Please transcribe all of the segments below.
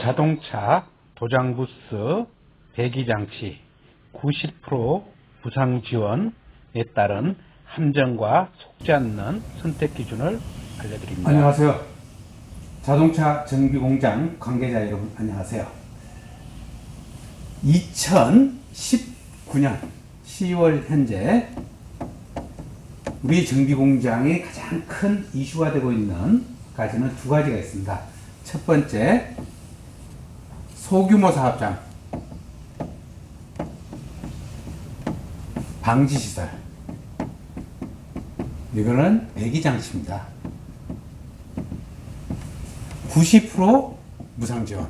자동차 도장부스 배기장치 90% 부상 지원에 따른 함정과 속지 않는 선택 기준을 알려드립니다. 안녕하세요. 자동차 정비공장 관계자 여러분 안녕하세요. 2019년 10월 현재 우리 정비공장의 가장 큰 이슈가 되고 있는 가지는 두 가지가 있습니다. 첫 번째, 소규모 사업장 방지시설, 이거는 배기장치입니다. 90% 무상지원.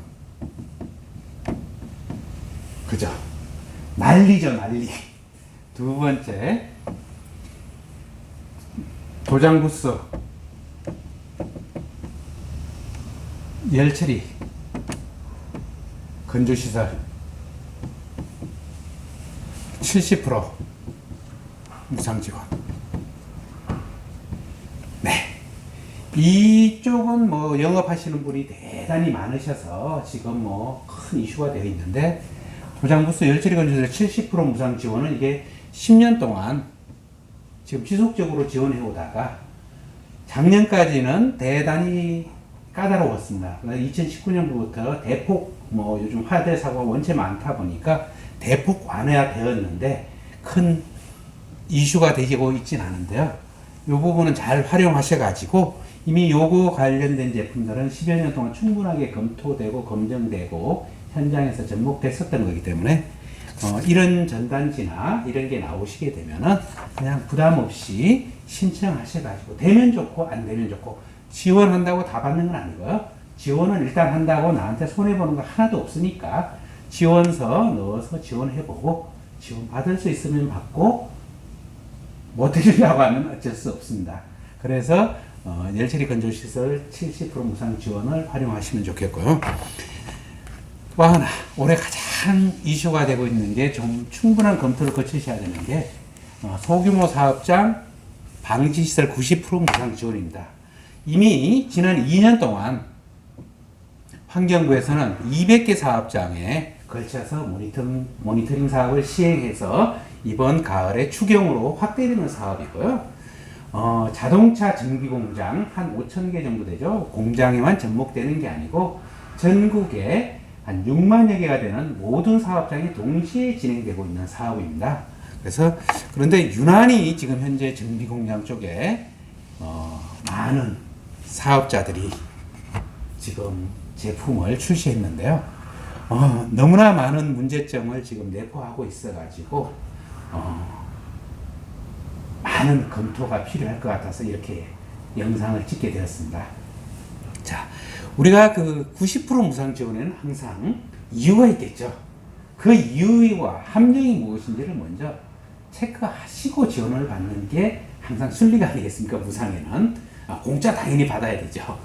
그죠? 난리죠, 난리. 두 번째, 도장부스, 열처리, 건조시설 70% 무상지원. 네. 이쪽은 뭐 영업하시는 분이 대단히 많으셔서 지금 뭐 큰 이슈가 되어 있는데, 도장부스 열처리 건조시설 70% 무상 지원은 이게 10년 동안 지금 지속적으로 지원해 오다가 작년까지는 대단히 까다로웠습니다. 2019년부터 대폭 뭐 요즘 화재 사고가 원체 많다 보니까 대폭 완화되었는데 큰 이슈가 되고 있진 않은데요. 이 부분은 잘 활용하셔가지고 이미 요거 관련된 제품들은 10여 년 동안 충분하게 검토되고 검증되고 현장에서 접목됐었던 거기 때문에 이런 전단지나 이런 게 나오시게 되면은 그냥 부담 없이 신청하셔가지고 되면 좋고 안 되면 좋고, 지원한다고 다 받는 건 아니고요. 지원은 일단 한다고 나한테 손해보는 거 하나도 없으니까 지원서 넣어서 지원해보고, 지원 받을 수 있으면 받고 못 드리려고 하면 어쩔 수 없습니다. 그래서 열처리 건조시설 70% 무상 지원을 활용하시면 좋겠고요. 또 하나, 올해 가장 이슈가 되고 있는 게 좀 충분한 검토를 거치셔야 되는 게 소규모 사업장 방지시설 90% 무상 지원입니다. 이미 지난 2년 동안 환경부에서는 200개 사업장에 걸쳐서 모니터링 사업을 시행해서 이번 가을에 추경으로 확대되는 사업이고요. 자동차 정비공장 한 5,000개 정도 되죠. 공장에만 접목되는 게 아니고 전국에 한 6만여 개가 되는 모든 사업장이 동시에 진행되고 있는 사업입니다. 그래서 그런데 유난히 지금 현재 정비공장 쪽에 많은 사업자들이 지금 제품을 출시했는데요. 너무나 많은 문제점을 지금 내포하고 있어가지고 많은 검토가 필요할 것 같아서 이렇게 영상을 찍게 되었습니다. 자, 우리가 그 90% 무상 지원에는 항상 이유가 있겠죠. 그 이유와 함정이 무엇인지를 먼저 체크하시고 지원을 받는 게 항상 순리가 아니겠습니까? 무상에는 공짜 당연히 받아야 되죠.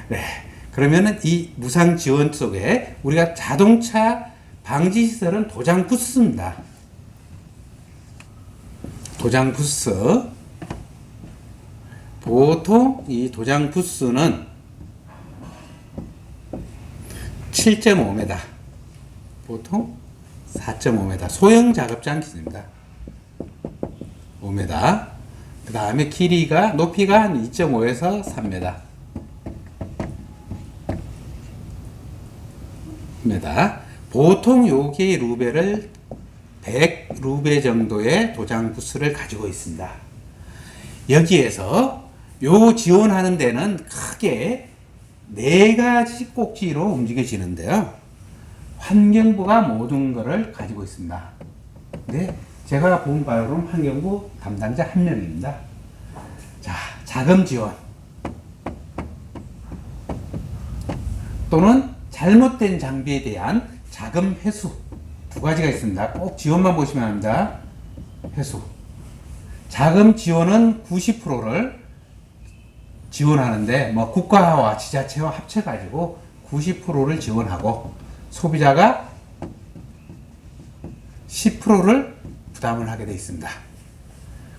네, 그러면은 이 무상 지원 속에 우리가 자동차 방지 시설은 도장 부스입니다. 도장 부스, 보통 이 도장 부스는 7.5m, 보통 4.5m, 소형 작업장 기준입니다. 5m. 그 다음에 길이가, 높이가 한 2.5에서 3m. 보통 여기에 루베를 100 루베 정도의 도장 부스를 가지고 있습니다. 여기에서 요 지원하는 데는 크게 4가지 꼭지로 움직여지는데요. 환경부가 모든 것을 가지고 있습니다. 네, 제가 본 바로는 환경부 담당자 한 명입니다. 자, 자금 지원 또는 잘못된 장비에 대한 자금 회수, 두 가지가 있습니다. 꼭 지원만 보시면 합니다. 회수. 자금 지원은 90%를 지원하는데 뭐 국가와 지자체와 합쳐가지고 90%를 지원하고 소비자가 10%를 부담을 하게 되어 있습니다.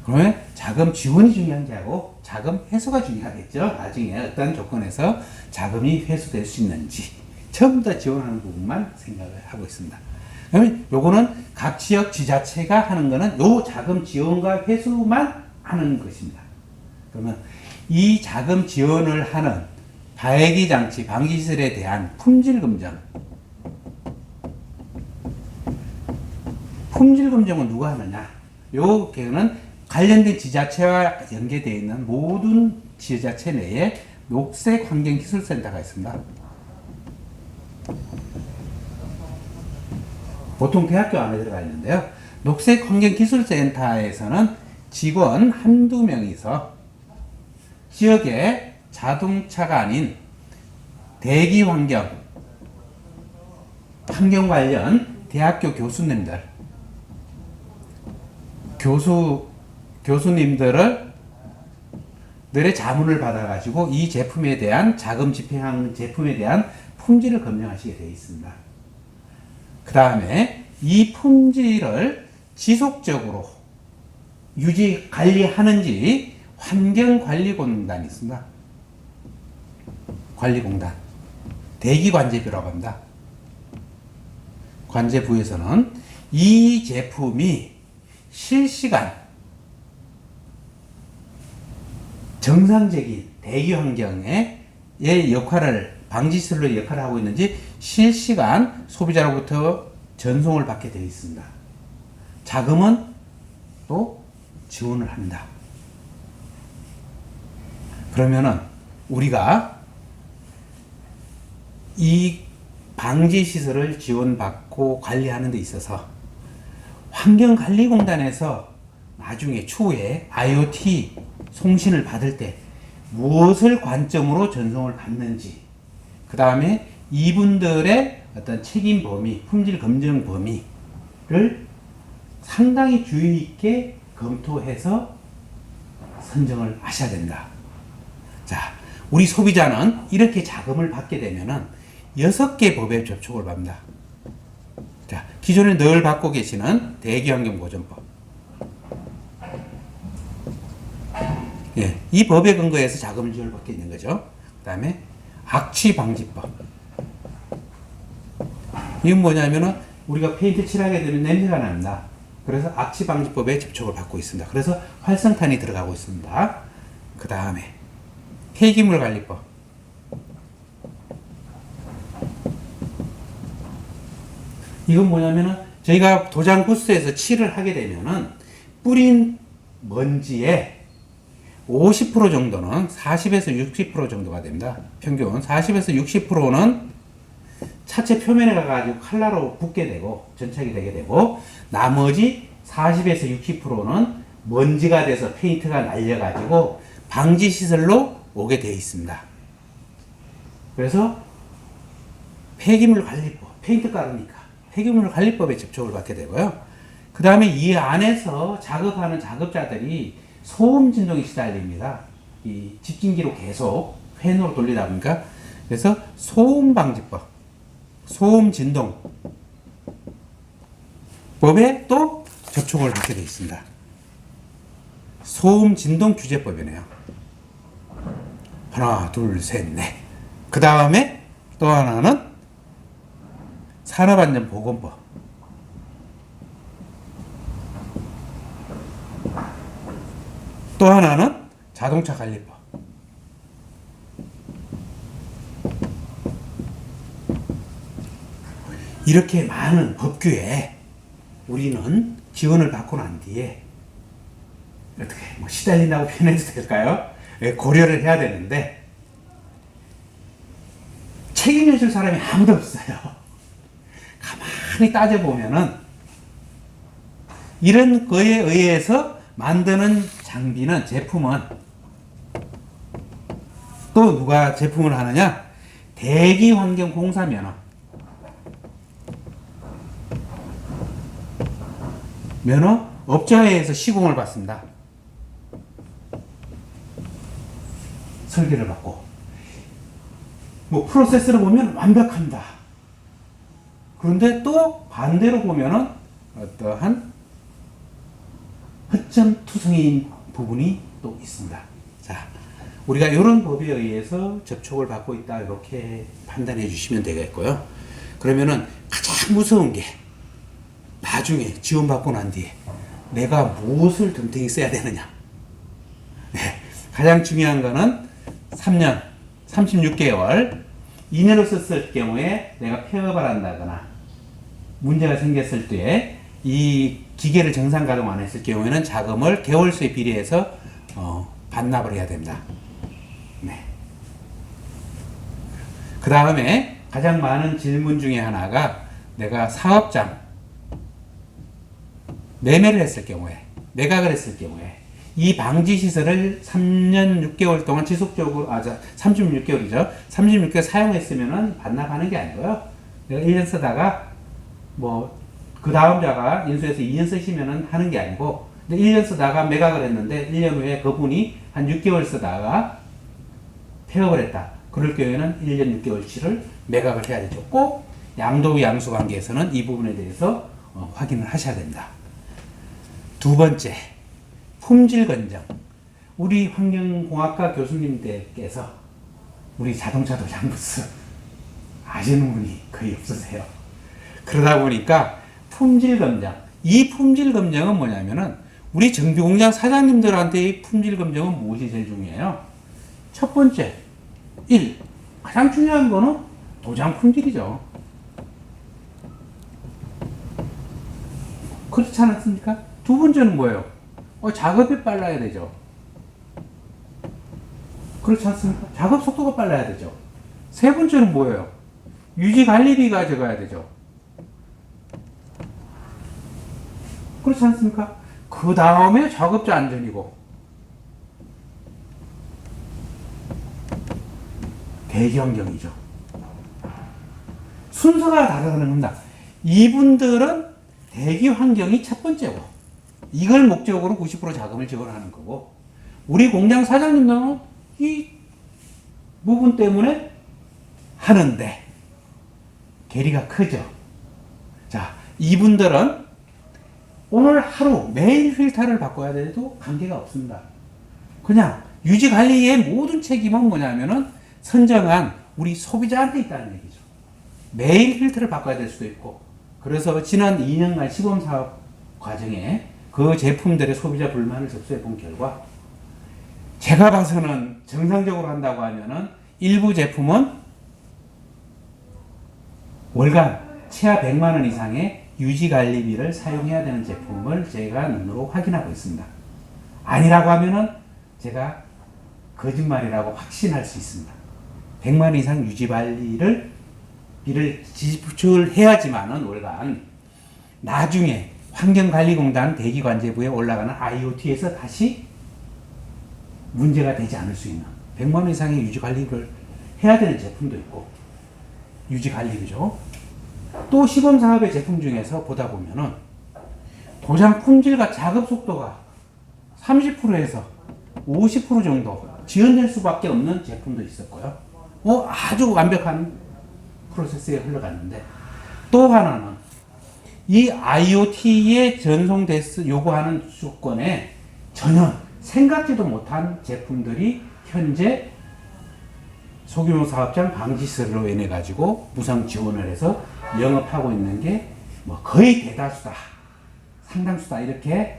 그러면 자금 지원이 중요한 게 아니고 자금 회수가 중요하겠죠. 나중에 어떤 조건에서 자금이 회수될 수 있는지 전부 다 지원하는 부분만 생각을 하고 있습니다. 그러면 요거는 각 지역 지자체가 하는 거는 요 자금 지원과 회수만 하는 것입니다. 그러면 이 자금 지원을 하는 발기 장치, 방지시설에 대한 품질 검증. 품질 검증은 누가 하느냐? 요 경우는 관련된 지자체와 연계되어 있는 모든 지자체 내에 녹색 환경 기술센터가 있습니다. 보통 대학교 안에 들어가 있는데요. 녹색 환경 기술센터에서는 직원 한두 명이서 지역에 자동차가 아닌 대기 환경 관련 대학교 교수님들을 늘의 자문을 받아가지고 이 제품에 대한 자금 집행한 제품에 대한 품질을 검증하시게 되어 있습니다. 그 다음에 이 품질을 지속적으로 유지 관리하는지 환경관리공단이 있습니다. 관리공단 대기관제부라고 합니다. 관제부에서는 이 제품이 실시간 정상적인 대기 환경의 역할을 방지시설로 역할을 하고 있는지 실시간 소비자로부터 전송을 받게 되어 있습니다. 자금은 또 지원을 합니다. 그러면은 우리가 이 방지시설을 지원받고 관리하는 데 있어서 환경관리공단에서 나중에 추후에 IoT 송신을 받을 때 무엇을 관점으로 전송을 받는지, 그 다음에 이분들의 어떤 책임 범위, 품질 검증 범위를 상당히 주의 있게 검토해서 선정을 하셔야 된다. 자, 우리 소비자는 이렇게 자금을 받게 되면은 6개 법에 접촉을 합니다. 자, 기존에 늘 받고 계시는 대기환경보전법. 예, 이 법에 근거해서 자금을 지원받게 있는 거죠. 그 다음에 악취방지법. 이건 뭐냐면은 우리가 페인트 칠하게 되면 냄새가 납니다. 그래서 악취방지법에 접촉을 받고 있습니다. 그래서 활성탄이 들어가고 있습니다. 그 다음에 폐기물관리법. 이건 뭐냐면은 저희가 도장 부스에서 칠을 하게 되면은 뿌린 먼지의 50% 정도는 40에서 60% 정도가 됩니다. 평균 40에서 60%는 차체 표면에 가가지고 칼라로 붙게 되고 전착이 되게 되고, 나머지 40에서 60%는 먼지가 돼서 페인트가 날려가지고 방지시설로 오게 되어 있습니다. 그래서 폐기물관리법, 페인트 깔으니까 폐기물관리법에 접촉을 받게 되고요. 그 다음에 이 안에서 작업하는 작업자들이 소음 진동에 시달립니다. 이 집진기로 계속 팬으로 돌리다 보니까. 그래서 소음 방지법, 소음 진동 법에 또 접촉을 받게 되어 있습니다. 소음 진동 규제법이네요. 하나, 둘, 셋, 넷. 그 다음에 또 하나는 산업안전보건법. 또 하나는 자동차 관리법. 이렇게 많은 법규에 우리는 지원을 받고 난 뒤에 어떻게 시달린다고 표현해도 될까요? 고려를 해야 되는데 책임져 줄 사람이 아무도 없어요. 가만히 따져보면은 이런 거에 의해서 만드는 장비는, 제품은 또 누가 제품을 하느냐? 대기환경공사 면허 업자회에서 시공을 받습니다. 설계를 받고 프로세스를 보면 완벽합니다. 그런데 또 반대로 보면은 어떠한 허점투성인 부분이 또 있습니다. 자, 우리가 이런 법에 의해서 접촉을 받고 있다 이렇게 판단해 주시면 되겠고요. 그러면은 가장 무서운 게 나중에 지원받고 난 뒤에 내가 무엇을 덤탱이 써야 되느냐. 네, 가장 중요한 거는 3년, 36개월, 2년을 썼을 경우에 내가 폐업을 한다거나 문제가 생겼을 때 이 기계를 정상 가동 안 했을 경우에는 자금을 개월수에 비례해서 반납을 해야 됩니다. 네. 그 다음에 가장 많은 질문 중에 하나가 내가 사업장 매매를 했을 경우에, 매각을 했을 경우에 이 방지시설을 3년 6개월 동안 지속적으로, 36개월이죠. 36개월 사용했으면은 반납하는 게 아니고요. 내가 1년 쓰다가 그 다음 자가 인수해서 2년 쓰시면은 하는 게 아니고, 근데 1년 쓰다가 매각을 했는데 1년 후에 그분이 한 6개월 쓰다가 폐업을 했다. 그럴 경우에는 1년 6개월치를 매각을 해야 되죠. 꼭 양도 양수 관계에서는 이 부분에 대해서 확인을 하셔야 됩니다. 두 번째, 품질 검정. 우리 환경공학과 교수님들께서 우리 자동차 도장부스 아시는 분이 거의 없으세요. 그러다 보니까 품질 검정. 이 품질 검정은 뭐냐면은 우리 정비공장 사장님들한테의 품질 검정은 무엇이 제일 중요해요? 첫 번째, 가장 중요한 거는 도장 품질이죠. 그렇지 않았습니까? 두 번째는 뭐예요? 작업이 빨라야 되죠. 그렇지 않습니까? 작업 속도가 빨라야 되죠. 세 번째는 뭐예요? 유지 관리비가 적어야 되죠. 그렇지 않습니까? 그 다음에 작업자 안전이고, 대기 환경이죠. 순서가 다르다는 겁니다. 이분들은 대기 환경이 첫 번째고, 이걸 목적으로 90% 자금을 지원하는 거고, 우리 공장 사장님들은 이 부분 때문에 하는데 괴리가 크죠. 자, 이분들은 오늘 하루 매일 필터를 바꿔야 돼도 관계가 없습니다. 그냥 유지관리의 모든 책임은 뭐냐면은 선정한 우리 소비자한테 있다는 얘기죠. 매일 필터를 바꿔야 될 수도 있고, 그래서 지난 2년간 시범사업 과정에 그 제품들의 소비자 불만을 접수해 본 결과, 제가 봐서는 정상적으로 한다고 하면은 일부 제품은 월간 최하 100만 원 이상의 유지관리비를 사용해야 되는 제품을 제가 눈으로 확인하고 있습니다. 아니라고 하면은 제가 거짓말이라고 확신할 수 있습니다. 100만 원 이상 유지관리비를 지출해야지만은 월간 나중에 환경관리공단 대기관제부에 올라가는 IoT에서 다시 문제가 되지 않을 수 있는 100만 원 이상의 유지관리를 해야 되는 제품도 있고, 유지관리비죠. 또 시범사업의 제품 중에서 보다 보면은 도장 품질과 작업 속도가 30%에서 50% 정도 지연될 수밖에 없는 제품도 있었고요. 아주 완벽한 프로세스에 흘러갔는데, 또 하나는 이 IoT에 전송돼서 요구하는 조건에 전혀 생각지도 못한 제품들이 현재 소규모 사업장 방지시설로 인해 가지고 무상 지원을 해서 영업하고 있는 게 거의 대다수다, 상당수다, 이렇게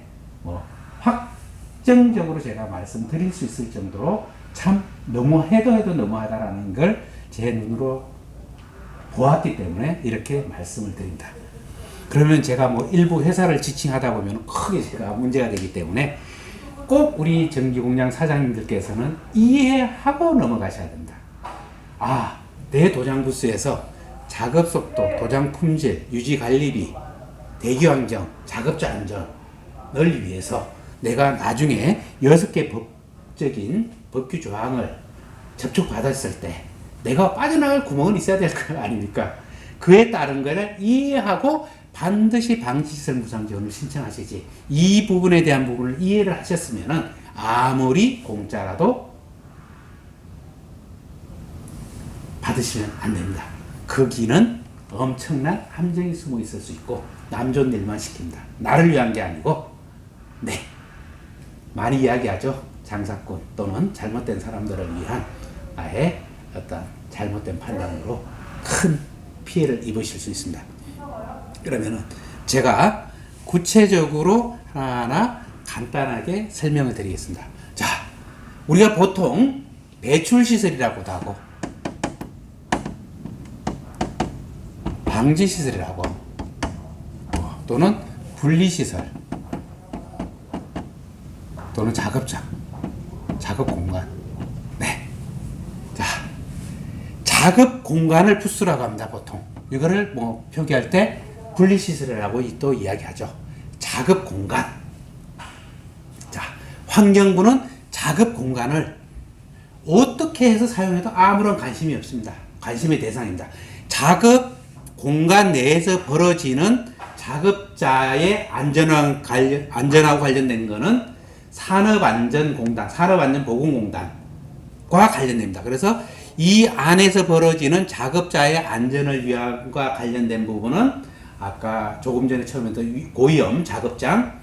확정적으로 제가 말씀드릴 수 있을 정도로 참 해도 너무하다라는 걸 제 눈으로 보았기 때문에 이렇게 말씀을 드립니다. 그러면 제가 일부 회사를 지칭하다 보면 크게 제가 문제가 되기 때문에 꼭 우리 전기공장 사장님들께서는 이해하고 넘어가셔야 됩니다. 내 도장 부스에서 작업 속도, 도장 품질, 유지 관리비, 대기 환경, 작업자 안전을 위해서 내가 나중에 6개 법적인 법규 조항을 접촉받았을 때 내가 빠져나갈 구멍은 있어야 될 거 아닙니까? 그에 따른 거를 이해하고 반드시 방지시설 무상 지원을 신청하시지, 이 부분에 대한 부분을 이해를 하셨으면은 아무리 공짜라도 받으시면 안 됩니다. 거기는 엄청난 함정이 숨어 있을 수 있고 남 좋은 일만 시킵니다. 나를 위한 게 아니고, 많이 이야기하죠. 장사꾼 또는 잘못된 사람들을 위한 아예 어떤 잘못된 판단으로 큰 피해를 입으실 수 있습니다. 그러면은 제가 구체적으로 하나하나 간단하게 설명을 드리겠습니다. 자, 우리가 보통 배출시설이라고도 하고 방지시설이라고 또는 분리시설 또는 작업장, 작업공간. 네. 자, 작업공간을 부스라고 합니다, 보통. 이거를 뭐 표기할 때 분리시설이라고 또 이야기하죠. 작업공간. 자, 환경부는 작업공간을 어떻게 해서 사용해도 아무런 관심이 없습니다. 관심의 대상입니다. 작업공간 내에서 벌어지는 작업자의 안전하고 관련된 거는 산업안전공단, 산업안전보건공단과 관련됩니다. 그래서 이 안에서 벌어지는 작업자의 안전을 위함과 관련된 부분은 아까 조금 전에 처음 했던 고위험 작업장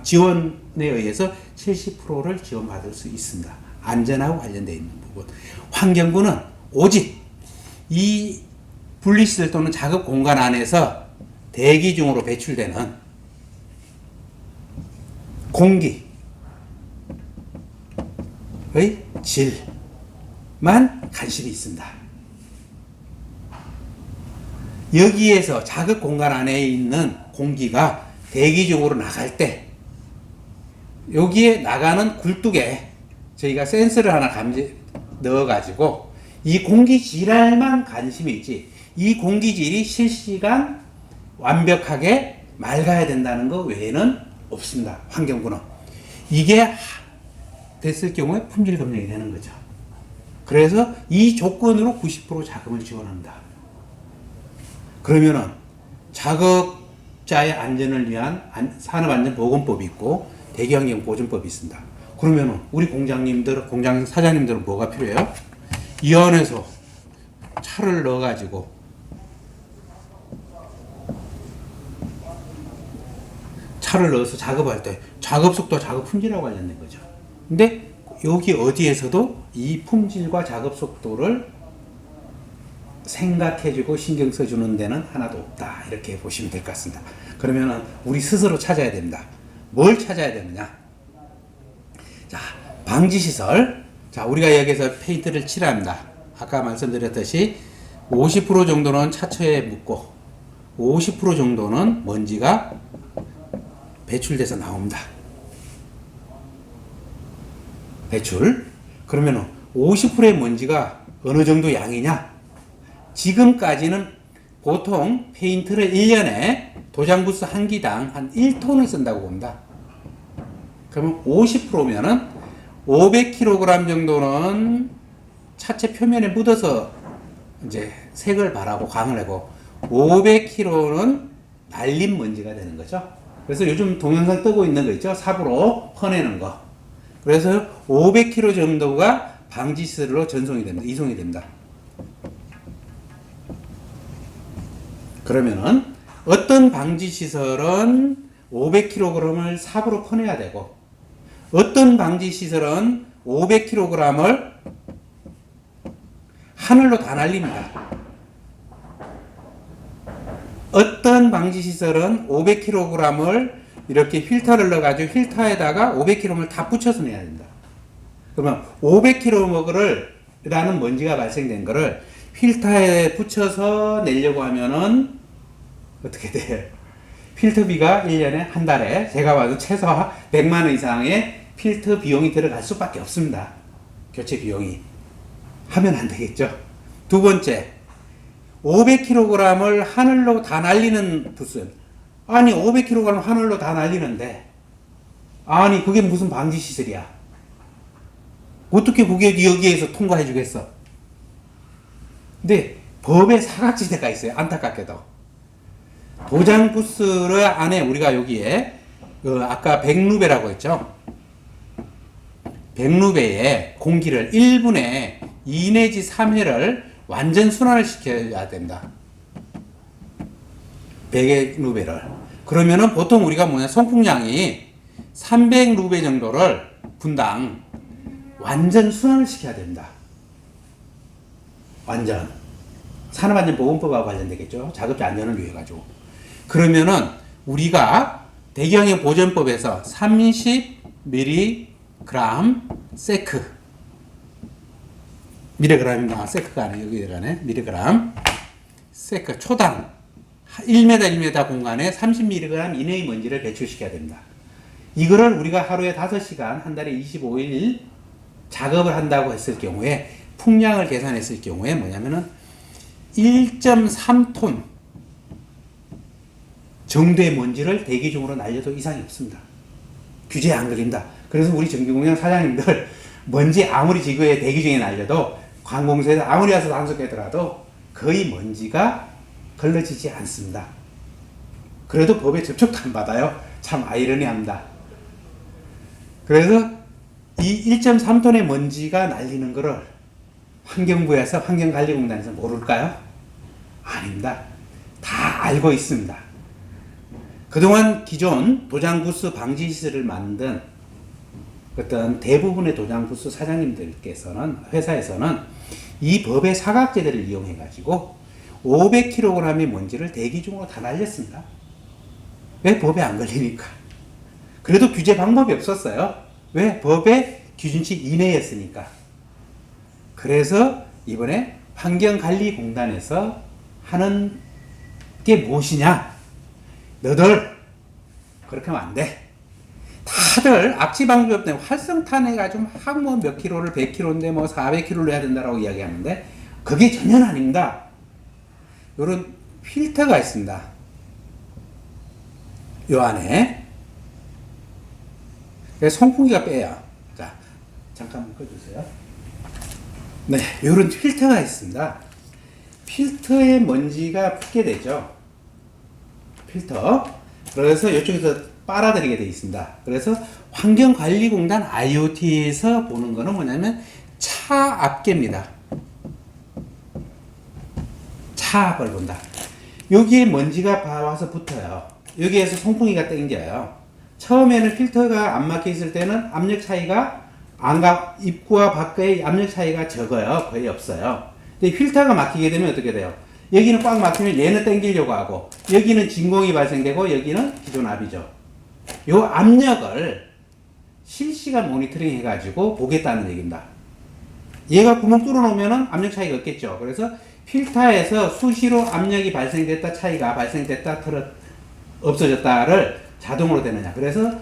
지원에 의해서 70%를 지원받을 수 있습니다. 안전하고 관련되어 있는 부분. 환경부는 오직 이 분리시설 또는 작업공간 안에서 대기 중으로 배출되는 공기의 질만 관심이 있습니다. 여기에서 작업 공간 안에 있는 공기가 대기 중으로 나갈 때 여기에 나가는 굴뚝에 저희가 센서를 하나 넣어가지고 이 공기 질만 관심이 있지, 이 공기질이 실시간 완벽하게 맑아야 된다는 것 외에는 없습니다. 환경부는. 이게 됐을 경우에 품질 검증이 되는 거죠. 그래서 이 조건으로 90% 자금을 지원합니다. 그러면은 작업자의 안전을 위한 산업안전보건법이 있고 대기환경보존법이 있습니다. 그러면은 우리 공장 사장님들은 뭐가 필요해요? 이 안에서 차를 넣어가지고 차를 넣어서 작업할 때 작업 속도, 작업 품질하고 관련된 거죠. 근데 여기 어디에서도 이 품질과 작업 속도를 생각해주고 신경 써주는 데는 하나도 없다. 이렇게 보시면 될 것 같습니다. 그러면은 우리 스스로 찾아야 됩니다. 뭘 찾아야 되느냐? 자, 방지시설. 자, 우리가 여기서 페인트를 칠합니다. 아까 말씀드렸듯이 50% 정도는 차체에 묻고 50% 정도는 먼지가 배출돼서 나옵니다. 배출. 그러면 50%의 먼지가 어느 정도 양이냐? 지금까지는 보통 페인트를 1년에 도장부스 한 기당 한 1톤을 쓴다고 봅니다. 그러면 50%면은 500kg 정도는 차체 표면에 묻어서 이제 색을 발하고 광을 내고 500kg는 날린 먼지가 되는 거죠. 그래서 요즘 동영상 뜨고 있는 거 있죠? 삽으로 퍼내는 거. 그래서 500kg 정도가 방지시설로 전송이 됩니다. 이송이 됩니다. 그러면은 어떤 방지시설은 500kg을 삽으로 퍼내야 되고 어떤 방지시설은 500kg을 하늘로 다 날립니다. 어떤 방지시설은 500kg을 이렇게 필터를 넣어가지고 필터에다가 500kg을 다 붙여서 내야 된다. 그러면 500kg를 라는 먼지가 발생된 거를 필터에 붙여서 내려고 하면은 어떻게 돼요? 필터비가 1년에 한 달에 제가 봐도 최소 100만 원 이상의 필터 비용이 들어갈 수밖에 없습니다. 교체 비용이. 하면 안 되겠죠. 두 번째, 500kg을 하늘로 다 날리는 부스. 아니 500kg 하늘로 다 날리는데 아니 그게 무슨 방지시설이야. 어떻게 그게 여기에서 통과해 주겠어. 근데 법에 사각지대가 있어요. 안타깝게도. 도장 부스를 안에 우리가 여기에 아까 100루베라고 했죠. 100루베에 공기를 1분에 2 내지 3회를 완전 순환을 시켜야 된다. 100루베를. 그러면은 보통 우리가 뭐냐, 송풍량이 300루베 정도를 분당 완전 순환을 시켜야 됩니다. 완전. 산업안전보건법하고 관련되겠죠. 작업자 안전을 위해 가지고. 그러면은 우리가 대기환경 보전법에서 30mg 세크 미리그램입니다. 세크가 아니에요. 여기 들어가네. 미리그램 세크 초당 1m 1m 공간에 30mg 이내의 먼지를 배출시켜야 됩니다. 이거를 우리가 하루에 5시간 한 달에 25일 작업을 한다고 했을 경우에 풍량을 계산했을 경우에 뭐냐면은 1.3톤 정도의 먼지를 대기 중으로 날려도 이상이 없습니다. 규제에 안 걸린다. 그래서 우리 전기공장 사장님들 먼지 아무리 지구에 대기 중에 날려도 관공서에서 아무리 와서 단속하더라도 거의 먼지가 걸러지지 않습니다. 그래도 법에 접촉도 안 받아요. 참 아이러니합니다. 그래서 이 1.3톤의 먼지가 날리는 거를 환경부에서 환경관리공단에서 모를까요? 아닙니다. 다 알고 있습니다. 그동안 기존 도장부스 방지시설을 만든 어떤 대부분의 도장부스 사장님들께서는 회사에서는 이 법의 사각지대를 이용해 가지고 500kg의 먼지를 대기 중으로 다 날렸습니다. 왜? 법에 안 걸리니까. 그래도 규제 방법이 없었어요. 왜? 법의 기준치 이내였으니까. 그래서 이번에 환경관리공단에서 하는 게 무엇이냐? 너들 그렇게 하면 안 돼. 다들 악취방지법 때문에 활성탄 해가지고 막 뭐 몇 킬로를 100킬로인데 뭐 400킬로를 해야 된다라고 이야기하는데 그게 전혀 아닙니다. 요런 필터가 있습니다. 요 안에 송풍기가 빼요. 자, 잠깐만 꺼주세요. 네, 요런 필터가 있습니다. 필터에 먼지가 붙게 되죠. 필터. 그래서 이쪽에서 빨아들이게 되어 있습니다. 그래서 환경관리공단 IoT에서 보는 거는 뭐냐면 차 앞개입니다. 차 앞을 본다. 여기에 먼지가 와서 붙어요. 여기에서 송풍기가 땡겨요. 처음에는 필터가 안 막혀 있을 때는 압력 차이가 입구와 밖의 압력 차이가 적어요. 거의 없어요. 근데 필터가 막히게 되면 어떻게 돼요? 여기는 꽉 막히면 얘는 땡기려고 하고 여기는 진공이 발생되고 여기는 기존 압이죠. 요 압력을 실시간 모니터링 해가지고 보겠다는 얘기입니다. 얘가 구멍 뚫어 놓으면 압력 차이가 없겠죠. 그래서 필터에서 수시로 압력이 발생됐다 차이가 발생됐다 없어졌다를 자동으로 되느냐. 그래서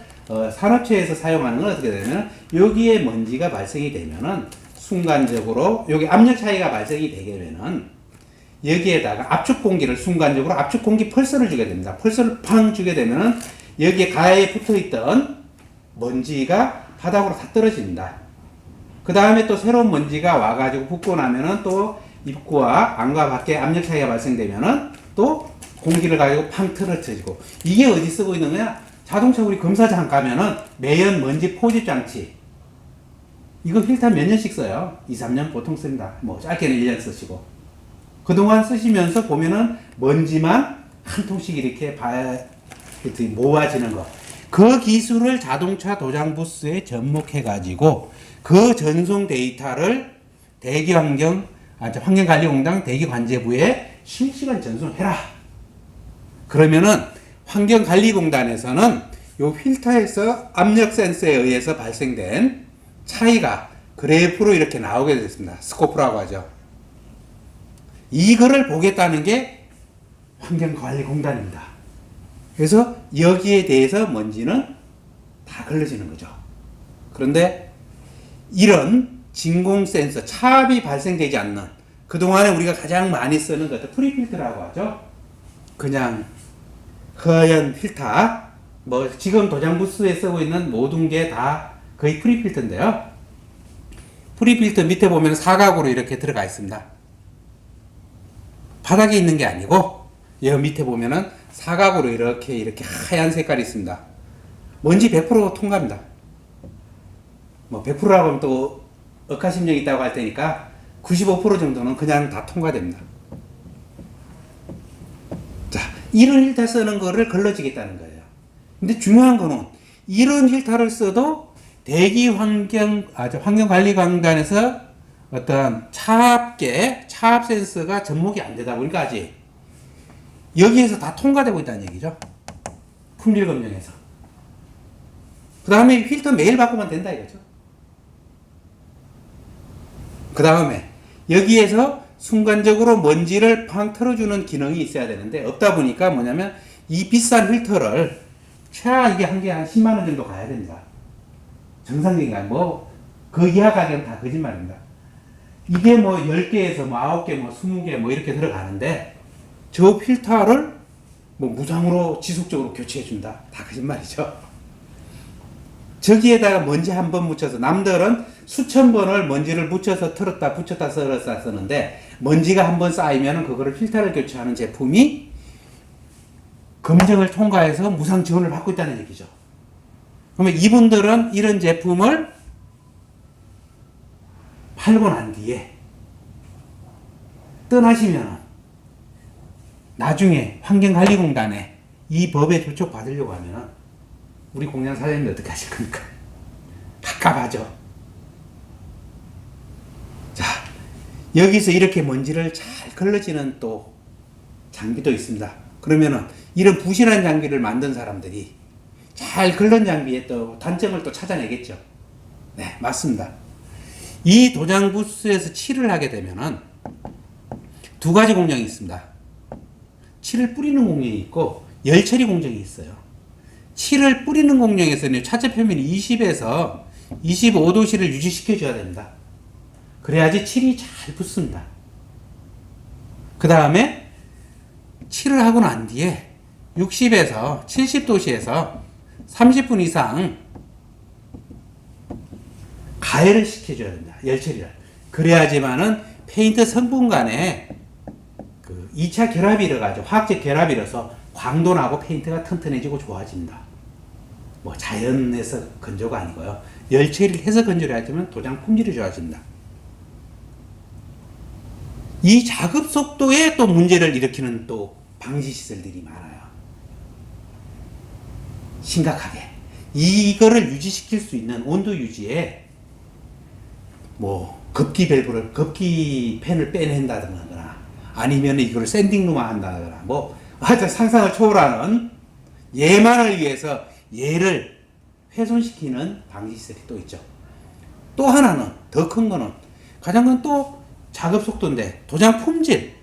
산업체에서 사용하는 건 어떻게 되냐면 여기에 먼지가 발생이 되면은 순간적으로 여기 압력 차이가 발생이 되게 되면은 여기에다가 압축 공기를 순간적으로 압축 공기 펄스를 주게 됩니다. 펄스를 팡 주게 되면은 여기에 가에 붙어 있던 먼지가 바닥으로 다 떨어집니다. 그 다음에 또 새로운 먼지가 와가지고 붙고 나면은 또 입구와 안과 밖에 압력 차이가 발생되면은 또 공기를 가지고 팡 틀어지고 이게 어디 쓰고 있는 거냐? 자동차 우리 검사장 가면은 매연 먼지 포집 장치 이거 필터 몇 년씩 써요? 2, 3년 보통 씁니다. 뭐 짧게는 1년 쓰시고 그동안 쓰시면서 보면은 먼지만 한 통씩 이렇게 모아지는 거. 그 기술을 자동차 도장 부스에 접목해 가지고 그 전송 데이터를 환경관리공단 대기관제부에 실시간 전송해라. 그러면은 환경관리공단에서는 요 필터에서 압력 센서에 의해서 발생된 차이가 그래프로 이렇게 나오게 됐습니다. 스코프라고 하죠. 이거를 보겠다는 게 환경관리공단입니다. 그래서 여기에 대해서 먼지는 다 걸러지는 거죠. 그런데 이런 진공 센서, 차압이 발생되지 않는 그동안에 우리가 가장 많이 쓰는 것도 프리필터라고 하죠. 그냥 하얀 필터, 뭐 지금 도장 부스에 쓰고 있는 모든 게 다 거의 프리필터인데요. 프리필터 밑에 보면 사각으로 이렇게 들어가 있습니다. 바닥에 있는 게 아니고 여기 밑에 보면은 사각으로 이렇게 하얀 색깔이 있습니다. 먼지 100% 통과합니다. 뭐 100%라고 하면 또 억하심력이 있다고 할 테니까 95% 정도는 그냥 다 통과됩니다. 자, 이런 필터 쓰는 거를 걸러지겠다는 거예요. 근데 중요한 거는 이런 필터를 써도 환경관리공단에서 어떤 차압 센서가 접목이 안 되다 보니까 아직 여기에서 다 통과되고 있다는 얘기죠. 품질 검증에서. 그 다음에 필터 매일 바꾸면 된다 이거죠. 그 다음에 여기에서 순간적으로 먼지를 팡 털어주는 기능이 있어야 되는데 없다 보니까 뭐냐면 이 비싼 필터를 최하 이게 한 개 한 10만원 정도 가야 됩니다. 정상적인가 그 이하 가격은 다 거짓말입니다. 이게 10개에서 9개 20개 이렇게 들어가는데 저 필터를 무상으로 지속적으로 교체해 준다. 다 거짓말이죠. 저기에다가 먼지 한 번 묻혀서 남들은 수천 번을 먼지를 묻혀서 털었다 붙였다 썰었다 쓰는데 먼지가 한 번 쌓이면 그거를 필터를 교체하는 제품이 검증을 통과해서 무상 지원을 받고 있다는 얘기죠. 그러면 이분들은 이런 제품을 팔고 난 뒤에 떠나시면 나중에 환경관리공단에 이 법에 조촉 받으려고 하면 우리 공장 사장님들 어떻게 하실 겁니까? 갑갑하죠. 자, 여기서 이렇게 먼지를 잘 걸러지는 또 장비도 있습니다. 그러면은 이런 부실한 장비를 만든 사람들이 잘 걸른 장비의 또 단점을 또 찾아내겠죠. 네, 맞습니다. 이 도장 부스에서 칠을 하게 되면은 두 가지 공정이 있습니다. 칠을 뿌리는 공정이 있고 열 처리 공정이 있어요. 칠을 뿌리는 공정에서는 차체 표면이 20에서 25도씨를 유지시켜 줘야 됩니다. 그래야지 칠이 잘 붙습니다. 그 다음에 칠을 하고 난 뒤에 60에서 70도씨에서 30분 이상 가열을 시켜줘야 됩니다. 열처리를. 그래야지만은 페인트 성분 간에 그 2차 결합이 일어가지고 화학적 결합이 일어서 광도 나고 페인트가 튼튼해지고 좋아집니다. 자연에서 건조가 아니고요. 열처리를 해서 건조를 하지만 도장 품질이 좋아집니다. 이 작업 속도에 또 문제를 일으키는 또 방지 시설들이 많아요. 심각하게. 이거를 유지시킬 수 있는 온도 유지에 급기 팬을 빼낸다거나 아니면 이걸 샌딩루만 한다거나 하여튼 상상을 초월하는 얘만을 위해서 얘를 훼손시키는 방지 시설이 또 있죠. 또 하나는 더 큰 거는 가장 큰 또 작업 속도인데 도장 품질.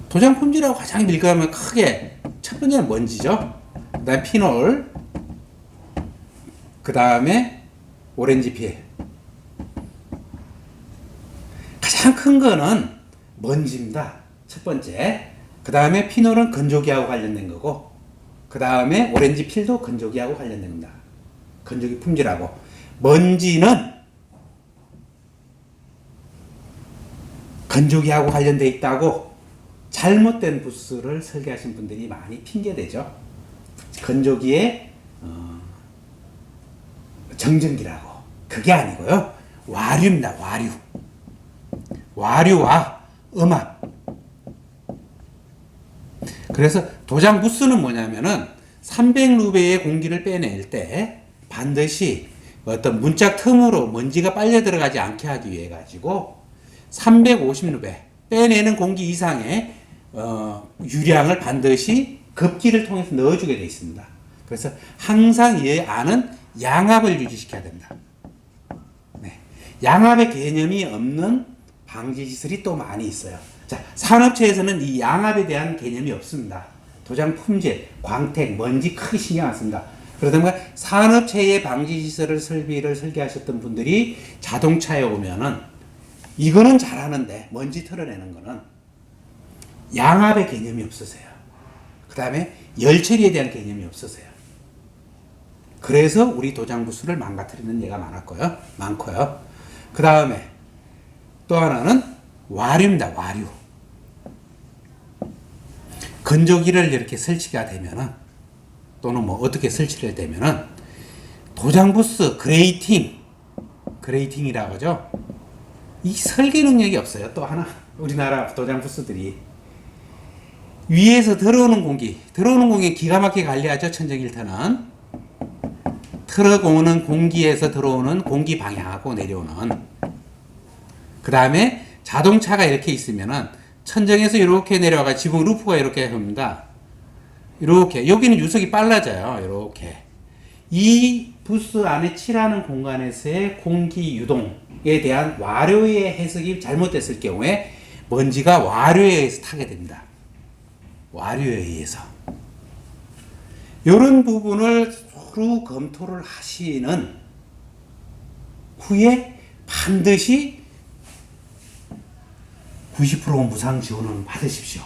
도장 품질하고 가장 밀감하면 크게 첫 번째는 먼지죠. 그 다음에 피놀, 그 다음에 오렌지 필. 가장 큰 거는 먼지입니다. 첫 번째. 그 다음에 피놀은 건조기하고 관련된 거고, 그 다음에 오렌지 필도 건조기하고 관련된 겁니다. 건조기 품질하고. 먼지는 건조기하고 관련되어 있다고 잘못된 부스를 설계하신 분들이 많이 핑계대죠. 건조기에 정전기라고. 그게 아니고요. 와류입니다. 와류. 와류와 음압. 그래서 도장 부스는 뭐냐면은 300루베의 공기를 빼낼 때 반드시 어떤 문짝 틈으로 먼지가 빨려 들어가지 않게 하기 위해 가지고 350루베 빼내는 공기 이상의 유량을 반드시 급기를 통해서 넣어주게 되어 있습니다. 그래서 항상 이 안은 양압을 유지시켜야 됩니다. 네. 양압의 개념이 없는 방지 시설이 또 많이 있어요. 자, 산업체에서는 이 양압에 대한 개념이 없습니다. 도장 품질, 광택, 먼지 크게 신경 안 씁니다. 그러다 보니까 산업체의 방지 시설을 설계하셨던 분들이 자동차에 오면은 이거는 잘하는데 먼지 털어내는 거는 양압의 개념이 없으세요. 그 다음에 열처리에 대한 개념이 없으세요. 그래서 우리 도장 부스를 망가뜨리는 예가 많고요. 그 다음에 또 하나는 와류입니다. 와류. 건조기를 이렇게 설치가 되면은 또는 어떻게 설치를 되면은 도장 부스 그레이팅이라고 하죠. 이 설계 능력이 없어요. 또 하나 우리나라 도장 부스들이 위에서 들어오는 공기 기가 막히게 관리하죠. 천정일터는 트럭 오는 공기에서 들어오는 공기 방향하고 내려오는. 그 다음에 자동차가 이렇게 있으면은 천정에서 이렇게 내려와가 지붕 루프가 이렇게 합니다. 이렇게 여기는 유속이 빨라져요. 이렇게 이 부스 안에 칠하는 공간에서의 공기 유동에 대한 와류의 해석이 잘못됐을 경우에 먼지가 와류에 의해서 타게 됩니다. 와류에 의해서. 이런 부분을 서로 검토를 하시는 후에 반드시 90% 무상 지원을 받으십시오.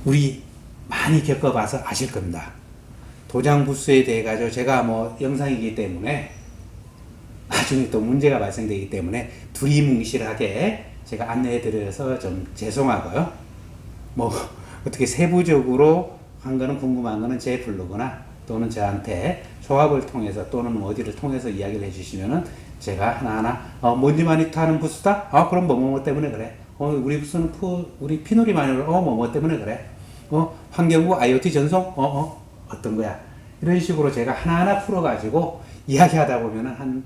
우리 많이 겪어봐서 아실 겁니다. 도장 부스에 대해 가지고 제가 뭐 영상이기 때문에 나중에 또 문제가 발생되기 때문에 두리뭉실하게 제가 안내해 드려서 좀 죄송하고요. 뭐 어떻게 세부적으로 한 거는 궁금한 거는 제 블로그나 또는 저한테 조합을 통해서 또는 어디를 통해서 이야기를 해주시면은 제가 하나하나 먼지 많이 타는 부스다? 그럼 뭐 때문에 그래? 우리 부스는 우리 피놀이 많이 올라? 뭐 때문에 그래? 환경부 IoT 전송? 어떤 거야? 이런 식으로 제가 하나하나 풀어가지고 이야기하다 보면은 한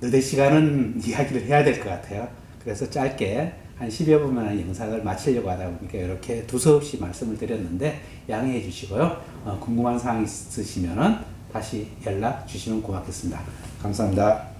너댓 시간은 이야기를 해야 될 것 같아요. 그래서 짧게 한 10여 분만한 영상을 마치려고 하다 보니까 이렇게 두서없이 말씀을 드렸는데 양해해 주시고요. 궁금한 사항 있으시면은 다시 연락 주시면 고맙겠습니다. 감사합니다.